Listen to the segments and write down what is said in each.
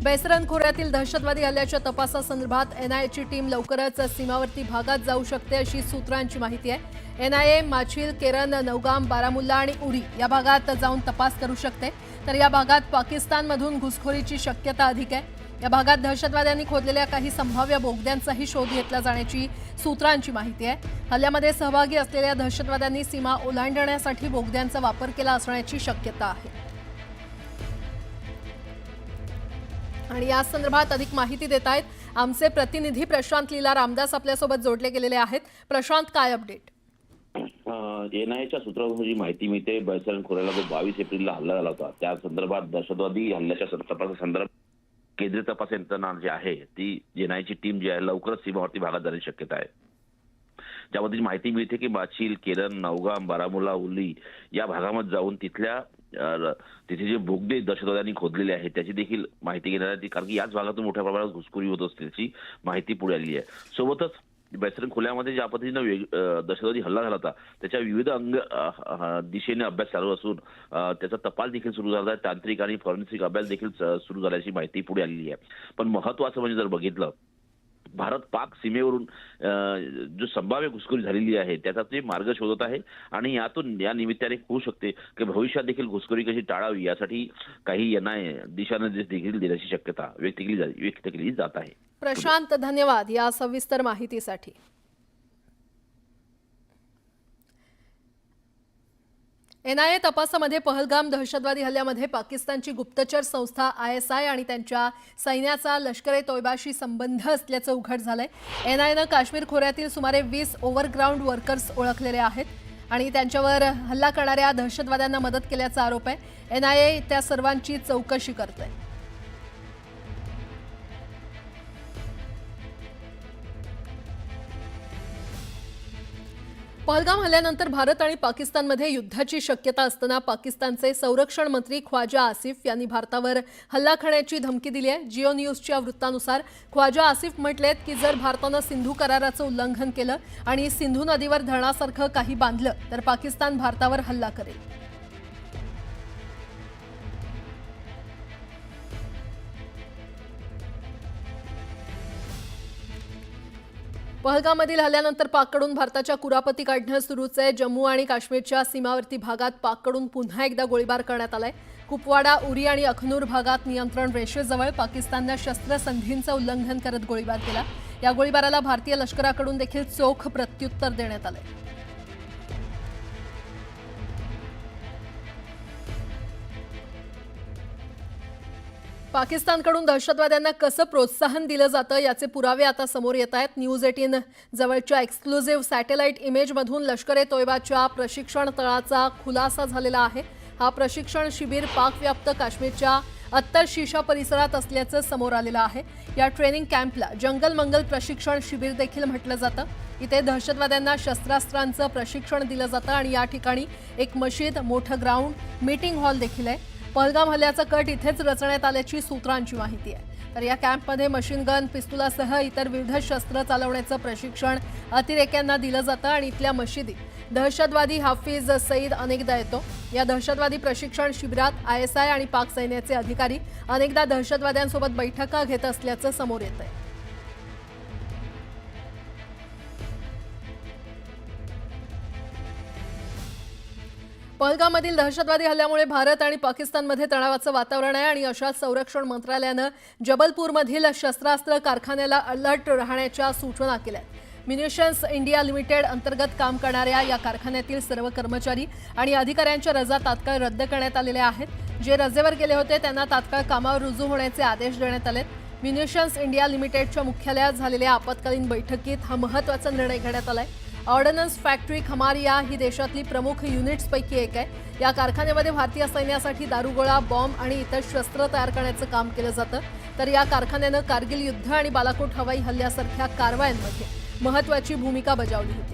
बेसरन खोऱ्यातील दहशतवादी हल्ल्याच्या तपासासंदर्भात एनआयएची टीम लवकरच सीमावर्ती भागात जाऊ शकते अशी सूत्रांची माहिती आहे। एनआयए माछिल, केरन, नौगाम, बारामुल्ला आणि उरी या भागात जाऊन तपास करू शकते। तर या भागात पाकिस्तानमधून घुसखोरीची शक्यता अधिक आहे। या भागात दहशतवाद्यांनी खोदलेल्या काही संभाव्य बोगद्यांचाही शोध घेतला जाण्याची सूत्रांची माहिती आहे। हल्ल्यामध्ये सहभागी असलेल्या दहशतवाद्यांनी सीमा ओलांडण्यासाठी बोगद्यांचा वापर केला असण्याची शक्यता आहे। आणि या संदर्भात अधिक माहिती देत आहेत आमचे प्रतिनिधी प्रशांत लीला रामदास आपल्यासोबत जोडले गेलेले आहेत। प्रशांत, काय अपडेट? एनआयएच्या सूत्रांची माहिती मिळते बेसरन खोऱ्याला जो 22 एप्रिलला हल्ला झाला होता त्या संदर्भात दहशतवादी हल्ल्याच्या तपासासंदर्भात केंद्रीय तपास यंत्रणा जी आहे ती एनआयएची टीम जी आहे लवकरच सीमावर्ती भागात जाण्याची शक्यता आहे। त्यामध्ये माहिती मिळते की माछिल, केरन, नौगाम, बारामुल्ला, उली या भागामध्ये जाऊन तिथे जे बोगदे दहशतवाद्यांनी खोदलेले आहेत त्याची देखील माहिती घेण्यात आली, कारण की याच भागातून मोठ्या प्रमाणात घुसखोरी होत असल्याची माहिती पुढे आली आहे। सोबतच बेसरन खोऱ्यामध्ये ज्या पद्धतीने दहशतवादी हल्ला झाला होता त्याच्या विविध दिशेने अभ्यास चालू असून त्याचा तपास देखील सुरू झाला आहे। तांत्रिक आणि फॉरेन्सिक अभ्यास देखील सुरू झाल्याची माहिती पुढे आलेली आहे। पण महत्त्वाचं म्हणजे जर बघितलं भारत पाक सीमेवरून जो संभाव्य घुसखोरी झालेली आहे त्याचा ते मार्ग शोधत आहे आणि यातून या निमित्ताने होऊ शकते की भविष्यात देखील घुसखोरी कशी टाळावी यासाठी काही एनआयए दिशानिर्देश देखील देण्याची शक्यता व्यक्त केली जात आहे। प्रशांत, धन्यवाद या सविस्तर माहितीसाठी। एनआयए तपासामध्ये पहलगाम दहशतवादी हल्ल्यामध्ये पाकिस्तानची गुप्तचर संस्था आयएसआय आणि त्यांच्या सैन्याचा लष्कर-ए-तोयबाशी संबंध असल्याचं उघड झालंय। एनआयएनं काश्मीर खोऱ्यातील सुमारे 20 ओव्हरग्राऊंड वर्कर्स ओळखलेले आहेत आणि त्यांच्यावर हल्ला करणाऱ्या दहशतवाद्यांना मदत केल्याचा आरोप आहे। एनआयए त्या सर्वांची चौकशी करते। पहलगाम हल्ल्यानंतर भारत आणि पाकिस्तानमध्ये युद्धाची शक्यता असताना पाकिस्तानचे संरक्षण मंत्री ख्वाजा आसिफ यांनी भारतावर हल्ला करण्याची धमकी दिली आहे। जिओ न्यूजच्या वृत्तानुसार ख्वाजा आसिफ म्हटलेत की जर भारतानं सिंधू कराराचं उल्लंघन केलं आणि सिंधू नदीवर धरणासारखं काही बांधलं तर पाकिस्तान भारतावर हल्ला करेल। पहलगाममधील हल्ल्यानंतर पाककडून भारताच्या कुरापती काढणं सुरूच आहे। जम्मू आणि काश्मीरच्या सीमावर्ती भागात पाककडून पुन्हा एकदा गोळीबार करण्यात आलाय। कुपवाडा, उरी आणि अखनूर भागात नियंत्रण रेषेजवळ पाकिस्ताननं शस्त्रसंधींचं उल्लंघन करत गोळीबार केला। या गोळीबाराला भारतीय लष्कराकडून देखील चोख प्रत्युत्तर देण्यात आलंय। पाकिस्तानकडून दहशतवाद्यांना कसं प्रोत्साहन दिलं जातं याचे पुरावे आता समोर येत आहेत। न्यूज 18 जवळच्या एक्सक्लुझिव्ह सॅटेलाइट इमेजमधून लष्कर-ए-तोयबाच्या प्रशिक्षण तळाचा खुलासा झालेला आहे। हा प्रशिक्षण शिबिर पाकव्याप्त काश्मीरच्या अत्तर शीशा परिसरात असल्याचं समोर आलेलं आहे। या ट्रेनिंग कॅम्पला जंगल मंगल प्रशिक्षण शिबिर देखील म्हटलं जातं। इथे दहशतवाद्यांना शस्त्रास्त्रांचं प्रशिक्षण दिलं जातं आणि या ठिकाणी एक मशीद, मोठं ग्राउंड, मीटिंग हॉल देखील आहे। पहलगाम हल्ल्याचा कट इथेच रचण्यात आल्याची सूत्रांची माहिती आहे। तर या कॅम्पमध्ये मशीन गन, पिस्तुलासह इतर विविध शस्त्र चालवण्याचं प्रशिक्षण अतिरेक्यांना दिलं जातं आणि इथल्या मशिदीत दहशतवादी हाफिज सईद अनेकदा येतो। या दहशतवादी प्रशिक्षण शिबिरात आयएसआय आणि पाक सैन्याचे अधिकारी अनेकदा दहशतवाद्यांसोबत बैठका घेत असल्याचं समोर येतंय। पहलगाममधील दहशतवादी हल्ल्यामुळे भारत आणि पाकिस्तानमध्ये तणावाचं वातावरण आहे आणि अशाच संरक्षण मंत्रालयानं जबलपूरमधील शस्त्रास्त्र कारखान्याला अलर्ट राहण्याच्या सूचना केल्या आहेत। म्युनिशन्स इंडिया लिमिटेड अंतर्गत काम करणाऱ्या या कारखान्यातील सर्व कर्मचारी आणि अधिकाऱ्यांच्या रजा तात्काळ रद्द करण्यात आलेल्या आहेत। जे रजेवर गेले होते त्यांना तात्काळ कामावर रुजू होण्याचे आदेश देण्यात आलेत। म्युनिशन्स इंडिया लिमिटेडच्या मुख्यालयात झालेल्या आपत्कालीन बैठकीत हा महत्त्वाचा निर्णय घेण्यात आलाय। ऑर्डनन्स फॅक्टरी खमारिया ही देशातली प्रमुख युनिट्सपैकी एक आहे। या कारखान्यामध्ये भारतीय सैन्यासाठी दारुगोळा, बॉम्ब आणि इतर शस्त्र तयार करण्याचं काम केलं जातं। तर या कारखान्यानं कारगिल युद्ध आणि बालाकोट हवाई हल्ल्यासारख्या कारवायांमध्ये महत्त्वाची भूमिका बजावली होती।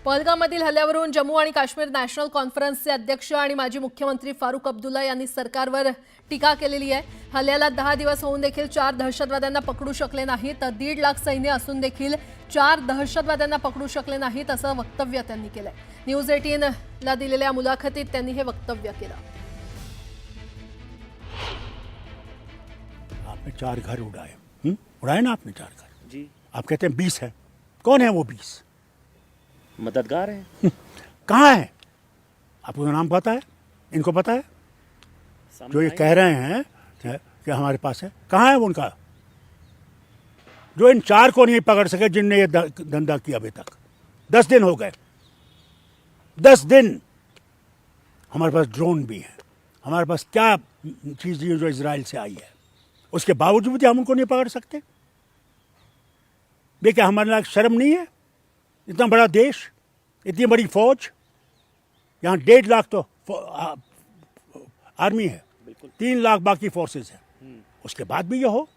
पहलगाममधील हल्ल्यावरून जम्मू आणि काश्मीर नॅशनल कॉन्फरन्सचे अध्यक्ष आणि माजी मुख्यमंत्री फारुख अब्दुल्ला यांनी सरकारवर टीका केलेली आहे। हल्ल्याला 10 दिवस होऊन देखील 4 दहशतवाद्यांना पकडू शकले नाहीत, तर 1.5 लाख सैन्य असून देखील 4 दहशतवाद्यांना पकडू शकले नाहीत असं वक्तव्य त्यांनी केलंय। न्यूज 18ला दिलेल्या मुलाखतीत त्यांनी हे वक्तव्य केलं. आपने 4 घर उड़ाए, उड़ाए ना आपने 4 घर. जी आप कहते हैं 20 है. कौन है वो 20? मददगार है. कहाँ है? आपको नाम पता है? इनको पता है? जो ये कह रहे हैं कि हमारे पास है, कहाँ है वो उनका? जो इन 4 को नहीं पकड़ सके जिनने ये धंधा किया अभी तक. 10 दिन हो गए. 10 दिन. हमारे पास ड्रोन भी है, हमारे पास क्या चीज़ है जो इजराइल से आई है, उसके बावजूद भी हम उनको नहीं पकड़ सकते. ये क्या हमारे लायक शर्म नहीं है? इतना बड़ा देश, इतनी बड़ी फौज, यहाँ 1.5 लाख तो आर्मी है, 3 लाख बाकी फोर्सेस है, उसके बाद भी ये हो.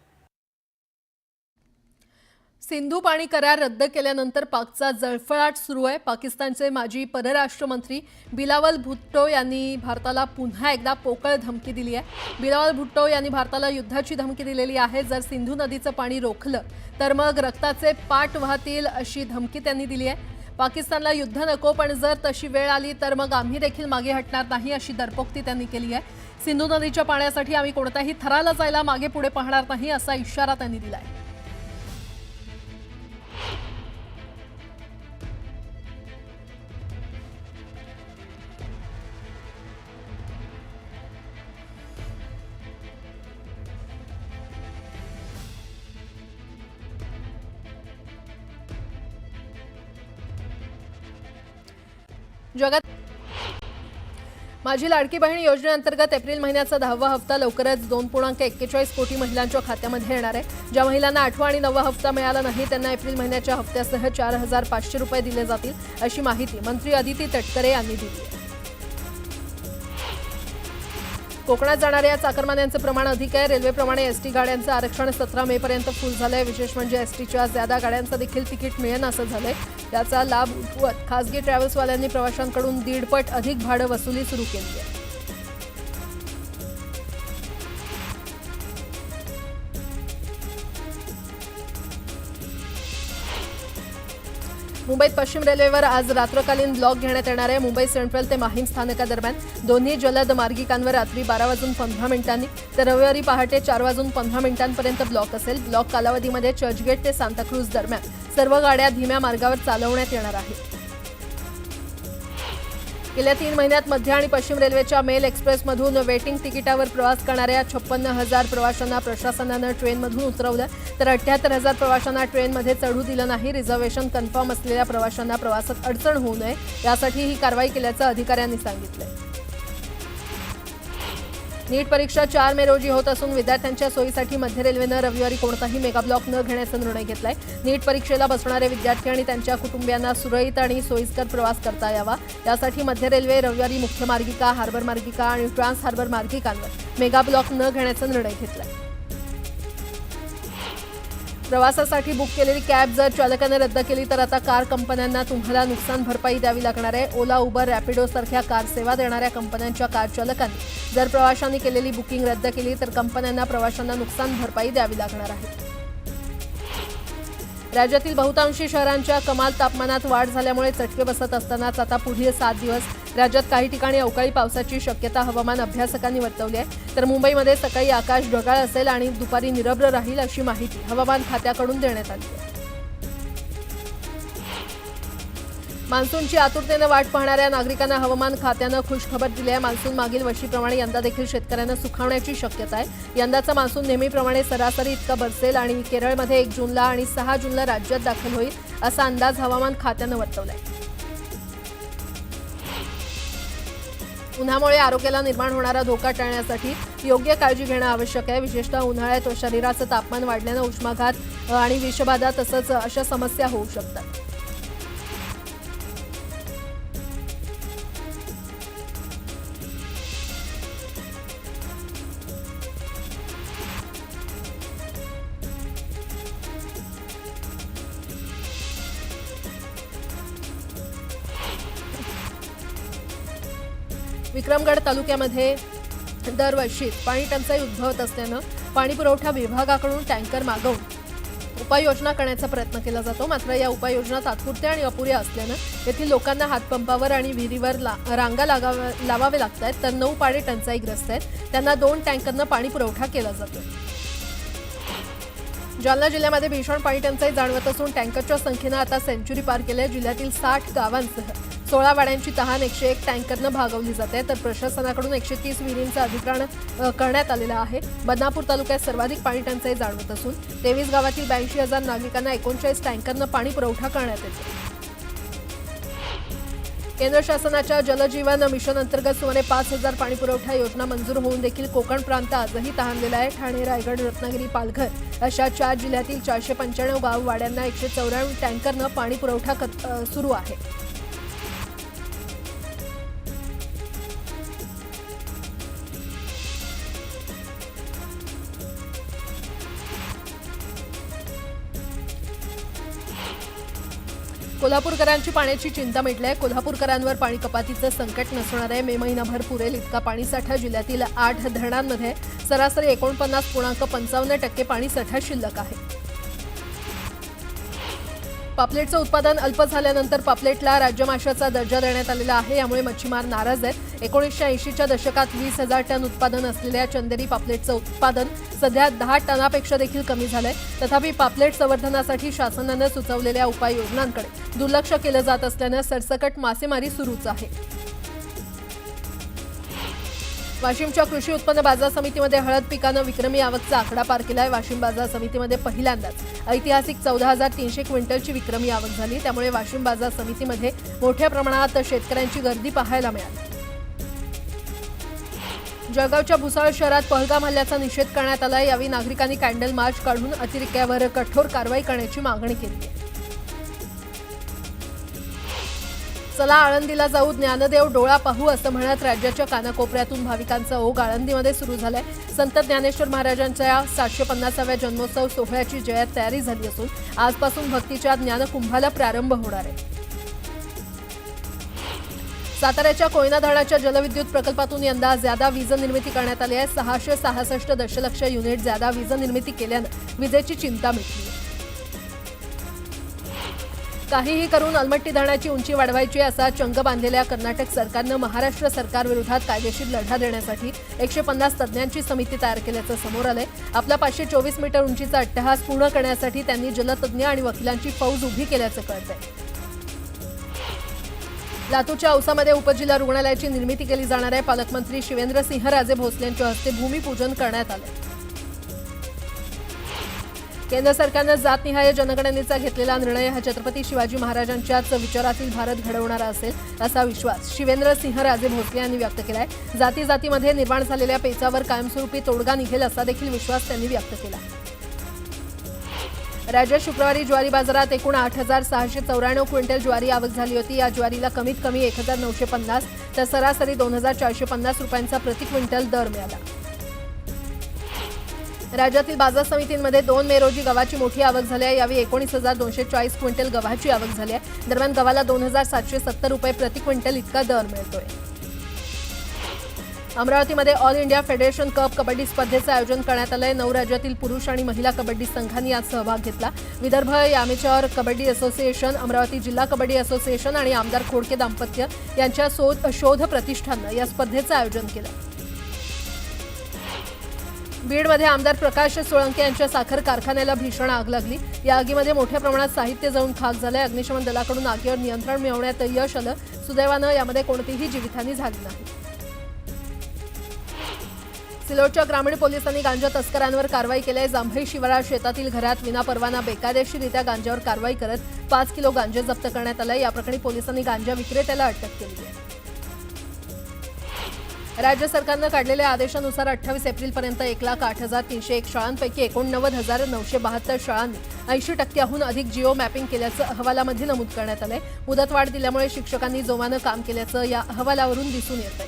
सिंधू पाणी करार रद्द केल्यानंतर पाकचा जळफळाट सुरू आहे. पाकिस्तानचे माजी परराष्ट्र मंत्री बिलावल भुट्टो यांनी भारताला पुन्हा एकदा पोकळ धमकी दिली आहे. बिलावल भुट्टो यांनी भारताला युद्धाची धमकी दिलेली आहे. जर सिंधू नदीचं पाणी रोखलं तर मग रक्ताचे पाट वाहतील अशी धमकी त्यांनी दिली आहे. पाकिस्तानला युद्ध नको, पण जर तशी वेळ आली तर मग आम्ही देखील मागे हटणार नाही अशी दरपोक्ती त्यांनी केली आहे. सिंधू नदीच्या पाण्यासाठी आम्ही कोणत्याही थराला जायला मागे पुढे पाहणार नाही असा इशारा त्यांनी दिला आहे. जगात माझी लाडकी बहीण योजनेअंतर्गत एप्रिल महिन्याचा 10वा हप्ता लवकरच 2.41 कोटी महिलांच्या खात्यामध्ये येणार आहे. ज्या महिलांना 8वा आणि 9वा हप्ता मिळाला नाही त्यांना एप्रिल महिन्याच्या हप्त्यासह 4,500 रुपये दिले जातील अशी माहिती मंत्री अदिती तटकरे यांनी दिली आहे. कोकणात जाणाऱ्या चाकरमान्यांचं प्रमाण अधिक आहे. रेल्वेप्रमाणे एसटी गाड्यांचं आरक्षण 17 मे पर्यंत फुल झालंय. विशेष म्हणजे एसटीच्या ज्यादा गाड्यांचं देखील तिकीट मिळेल असं झालंय. याचा लाभ उठवत खासगी ट्रॅव्हल्सवाल्यांनी प्रवाशांकडून 1.5 पट अधिक भाडं वसुली सुरू केली आहे. मुंबईत पश्चिम रेल्वेवर आज रात्रकालीन ब्लॉक घेण्यात येणार आहे. मुंबई सेंट्रल ते माहीम स्थानकादरम्यान दोन्ही जलद मार्गिकांवर रात्री 12:15 तर रविवारी पहाटे 4:15 ब्लॉक असेल. ब्लॉक कालावधीमध्ये चर्चगेट ते सांताक्रूज दरम्यान सर्व गाड्या धीम्या मार्गावर चालवण्यात येणार आहेत. गेल्या 3 महिन्यात मध्य आणि पश्चिम रेल्वेच्या मेल एक्सप्रेसमधून वेटिंग तिकिटावर प्रवास करणाऱ्या 56,000 प्रवाशांना प्रशासनानं ट्रेनमधून उतरवलं, तर 78,000 प्रवाशांना ट्रेनमध्ये चढू दिलं नाही. रिझर्वेशन कन्फर्म असलेल्या प्रवाशांना प्रवासात अडचण होऊ नये यासाठी ही कारवाई केल्याचं अधिकाऱ्यांनी सांगितलं. नीट परीक्षा 4 मे रोजी होत असून विद्यार्थ्यांच्या सोयीसाठी मध्य रेल्वेनं रविवारी कोणताही मेगा ब्लॉक न घेण्याचा निर्णय घेतलाय. नीट परीक्षेला बसणारे विद्यार्थी आणि त्यांच्या कुटुंबियांना सुरळीत आणि सोयीस्कर प्रवास करता यावा यासाठी मध्य रेल्वे रविवारी मुख्य मार्गिका, हार्बर मार्गिका आणि ट्रान्स हार्बर मार्गिकांवर मेगा ब्लॉक न घेण्याचा निर्णय घेतलाय. प्रवासासाठी बुक केलेली कॅब जर चालकाने रद्द केली तर आता कार कंपन्यांना तुम्हाला नुकसान भरपाई द्यावी लागणार आहे. ओला, उबर, रॅपिडो सारख्या कार सेवा देणाऱ्या कंपन्यांच्या कार चालकांनी जर प्रवाशांनी केलेली बुकिंग रद्द केली तर कंपन्यांना प्रवाशांना नुकसान भरपाई द्यावी लागणार आहे. राज्यातील बहुतांशी शहरांच्या कमाल तापमानात वाढ झाल्यामुळे चटके बसत असतानाच आता पुढील 7 दिवस राज्यात काही ठिकाणी अवकाळी पावसाची शक्यता हवामान अभ्यासकांनी वर्तवली आहे. तर मुंबईमध्ये सकाळी आकाश ढगाळ असेल आणि दुपारी निरभ्र राहील अशी माहिती हवामान खात्याकडून देण्यात आली आहे. मान्सूनची आतुरतेनं वाट पाहणाऱ्या नागरिकांना हवामान खात्यानं खुशखबर दिली आहे. मान्सून मागील वर्षीप्रमाणे यंदा देखील शेतकऱ्यांना सुखावण्याची शक्यता आहे. यंदाचा मान्सून नेहमीप्रमाणे सरासरी इतका बरसेल आणि केरळमध्ये 1 जूनला आणि 6 जूनला राज्यात दाखल होईल असा अंदाज हवामान खात्यानं वर्तवला आहे. उन्हामुळे आरोग्याला निर्माण होणारा धोका टाळण्यासाठी योग्य काळजी घेणं आवश्यक आहे. विशेषतः उन्हाळ्यात शरीराचं तापमान वाढल्यानं उष्माघात आणि विषबाधा तसंच अशा समस्या होऊ शकतात. विक्रमगड तालुक्यामध्ये दरवर्षी पाणी टंचाई उद्भवत असल्यानं पाणीपुरवठा विभागाकडून टँकर मागवून उपाययोजना करण्याचा प्रयत्न केला जातो, मात्र या उपाययोजना तात्पुरत्या आणि अपुऱ्या असल्यानं येथील लोकांना हातपंपावर आणि विहिरीवर रांगा लावावे लागत आहेत, तर 9 पाणी टंचाईग्रस्त आहेत त्यांना 2 टँकरनं पाणी पुरवठा केला जातोय. जालना जिल्ह्यामध्ये भीषण पाणी टंचाई जाणवत असून टँकरच्या संख्येनं आता सेंच्युरी पार केली. जिल्ह्यातील 60 गावांसह 16 वाड्यांची तहान 101 टँकरनं भागवली जाते, तर प्रशासनाकडून 130 विहिरींचं अधिग्रहण करण्यात आलेलं आहे. बदनापूर तालुक्यात सर्वाधिक पाणी टंचाई जाणवत असून 23 गावातील 82,000 नागरिकांना 39 टँकरनं पाणी पुरवठा करण्यात येतो. केंद्र शासनाच्या जलजीवन मिशन अंतर्गत सुमारे 5,000 पाणीपुरवठा योजना मंजूर होऊन देखील कोकण प्रांत आजही तहानलेला आहे. ठाणे, रायगड, रत्नागिरी, पालघर अशा 4 जिल्ह्यातील 495 गाव वाड्यांना 194 टँकरनं पाणी पुरवठा सुरू आहे. कोल्हापूरकरांची पाण्याची चिंता मिटली आहे. कोल्हापूरकरांवर पाणी कपातीचं संकट नसणार आहे. मे महिनाभर पुरेल इतका पाणीसाठा जिल्ह्यातील 8 धरणांमध्ये सरासरी 49.55% पाणीसाठा शिल्लक आहे. पापलेटचं उत्पादन अल्प झाल्यानंतर पापलेटला राज्य माशाचा दर्जा देण्यात आलेला आहे. यामुळे मच्छीमार नाराज आहेत. 1980च्या दशकात 20,000 टन उत्पादन असलेल्या चंदेरी पापलेटचं उत्पादन सध्या 10 टनापेक्षा देखील कमी झालंय. तथापि पापलेट संवर्धनासाठी शासनानं सुचवलेल्या उपाययोजनांकडे दुर्लक्ष केलं जात असल्यानं सरसकट मासेमारी सुरूच आहे. वाशिमच्या कृषी उत्पन्न बाजार समितीमध्ये हळद पिकानं विक्रमी आवकचा आकडा पार केलाय. वाशिम बाजार समितीमध्ये पहिल्यांदाच ऐतिहासिक 14,300 क्विंटलची विक्रमी आवक झाली. त्यामुळे वाशिम बाजार समितीमध्ये मोठ्या प्रमाणात शेतकऱ्यांची गर्दी पाहायला मिळाली. जळगावच्या भुसावळ शहरात पहलगाम हल्ल्याचा निषेध करण्यात आला. यावेळी नागरिकांनी कॅन्डल मार्च काढून अतिरेक्यावर कठोर कारवाई करण्याची मागणी केली आहे. चला आळंदीला जाऊ, ज्ञानदेव डोळा पाहू असं म्हणत राज्याच्या कानाकोपऱ्यातून भाविकांचा ओघ आळंदीमध्ये सुरू झालाय. संत ज्ञानेश्वर महाराजांच्या 750व्या जन्मोत्सव सोहळ्याची जय्यत तयारी झाली असून आजपासून भक्तीच्या ज्ञानकुंभाला प्रारंभ होणार आहे. साताऱ्याच्या कोयना धरणाच्या जलविद्युत प्रकल्पातून यंदा ज्यादा वीज निर्मिती करण्यात आली आहे. 666 दशलक्ष युनिट ज्यादा वीज निर्मिती केल्यानं विजेची चिंता मिटली. काहीही करून अलमट्टी धरणाची उंची वाढवायची असा चंग बांधलेल्या कर्नाटक सरकारनं महाराष्ट्र सरकारविरोधात कायदेशीर लढा देण्यासाठी 150 तज्ज्ञांची समिती तयार केल्याचं समोर आलंय. आपला 524 मीटर उंचीचा अट्टहास पूर्ण करण्यासाठी त्यांनी जलतज्ज्ञ आणि वकिलांची फौज उभी केल्याचं कळतंय. लातूरच्या औसामध्ये उपजिल्हा रुग्णालयाची निर्मिती केली जाणार आहे. पालकमंत्री शिवेंद्रसिंहराजे भोसले यांच्या हस्ते भूमिपूजन करण्यात आलं. केंद्र सरकारनं जातनिहाय जनगणनेचा घेतलेला निर्णय हा छत्रपती शिवाजी महाराजांच्याच विचारातील भारत घडवणारा असेल असा विश्वास शिवेंद्रसिंहराजे भोसले यांनी व्यक्त केलाय. जाती जातीमध्ये निर्माण झालेल्या पेचावर कायमस्वरूपी तोडगा निघेल असा देखील विश्वास त्यांनी व्यक्त केला. राज्यात शुक्रवारी ज्वारी बाजारात एकूण 8,694 क्विंटल ज्वारी आवक झाली होती. या ज्वारीला कमीत कमी 1,950 तर सरासरी 2,450 रुपयांचा प्रति क्विंटल दर मिळाला. राज्यातील बाजार समितींमध्ये 2 मे रोजी गव्हाची मोठी आवक झाली आहे. यावेळी 19,240 क्विंटल गव्हाची आवक झाली आहे. दरम्यान गव्हाला 2,770 रुपये प्रति क्विंटल इतका दर मिळतोय. अमरावतीमध्ये all India federation cup kabaddi स्पर्धेचं आयोजन करण्यात आलंय. 9 राज्यातील पुरुष आणि महिला कबड्डी संघांनी यात सहभाग घेतला. विदर्भ यामेचॉर कबड्डी असोसिएशन, अमरावती जिल्हा कबड्डी असोसिएशन आणि आमदार खोडके दाम्पत्य यांच्या शोध प्रतिष्ठाननं या स्पर्धेचं आयोजन केलं. बीडमध्ये आमदार प्रकाश सोळंके यांच्या साखर कारखान्याला भीषण आग लागली. या आगीमध्ये मोठ्या प्रमाणात साहित्य जळून खाक झालंय. अग्निशमन दलाकडून आगीवर नियंत्रण मिळवण्यात यश आलं. सुदैवानं यामध्ये कोणतीही जीवितहानी झाली नाही. सिल्लोडच्या ग्रामीण पोलिसांनी गांजा तस्करांवर कारवाई केली आहे. जांभई शिवारात शेतातील घरात विनापरवाना बेकायदेशीररित्या गांजावर कारवाई करत 5 किलो गांजा जप्त करण्यात आलाय. या प्रकरणी पोलिसांनी गांजा विक्रेत्याला अटक केली आहे. राज्य सरकारनं काढलेल्या आदेशानुसार 28 एप्रिलपर्यंत 1,08,301 शाळांपैकी 89,972 शाळांनी 80% अधिक जिओ मॅपिंग केल्याचं अहवालामध्ये नमूद करण्यात आलंय. मुदतवाढ दिल्यामुळे शिक्षकांनी जोमानं काम केल्याचं या अहवालावरून दिसून येतंय.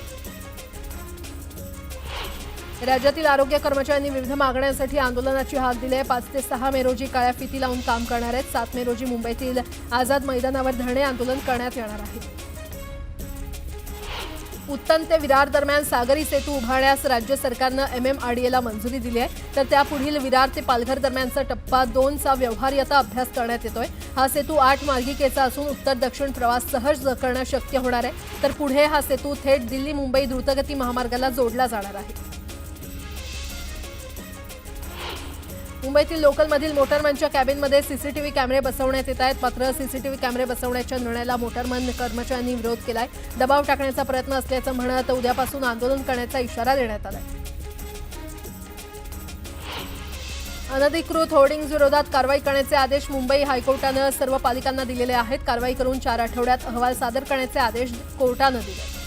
राज्यातील आरोग्य कर्मचाऱ्यांनी विविध मागण्यांसाठी आंदोलनाची हाक दिली आहे. 5 ते 6 मे रोजी काळ्या फिती लावून काम करणार आहेत. 7 मे रोजी मुंबईतील आझाद मैदानावर धरणे आंदोलन करण्यात येणार आहे. उत्तन ते विरार दरम्यान सागरी सेतू उभारण्यास राज्य सरकारनं MMRDA मंजुरी दिली आहे, तर त्यापुढील विरार ते पालघर दरम्यानचा टप्पा 2चा व्यवहार्यता अभ्यास करण्यात येतोय. हा सेतू 8 मार्गिकेचा असून उत्तर दक्षिण प्रवास सहज करणं शक्य होणार आहे. तर पुढे हा सेतू थेट दिल्ली मुंबई द्रुतगती महामार्गाला जोडला जाणार आहे. मुंबईतील लोकलमधील मोटरमनच्या कॅबिनमध्ये सीसीटीव्ही कॅमेरे बसवण्यात येत आहेत. मात्र सीसीटीव्ही कॅमेरे बसवण्याच्या निर्णयाला मोटरमन कर्मचाऱ्यांनी विरोध केलाय. दबाव टाकण्याचा प्रयत्न असल्याचं म्हणत उद्यापासून आंदोलन करण्याचा इशारा देण्यात आलाय. अनधिकृत होर्डिंग्ज विरोधात कारवाई करण्याचे आदेश मुंबई हायकोर्टानं सर्व पालिकांना दिलेले आहेत. कारवाई करून 4 आठवड्यात अहवाल सादर करण्याचे आदेश कोर्टानं दिले.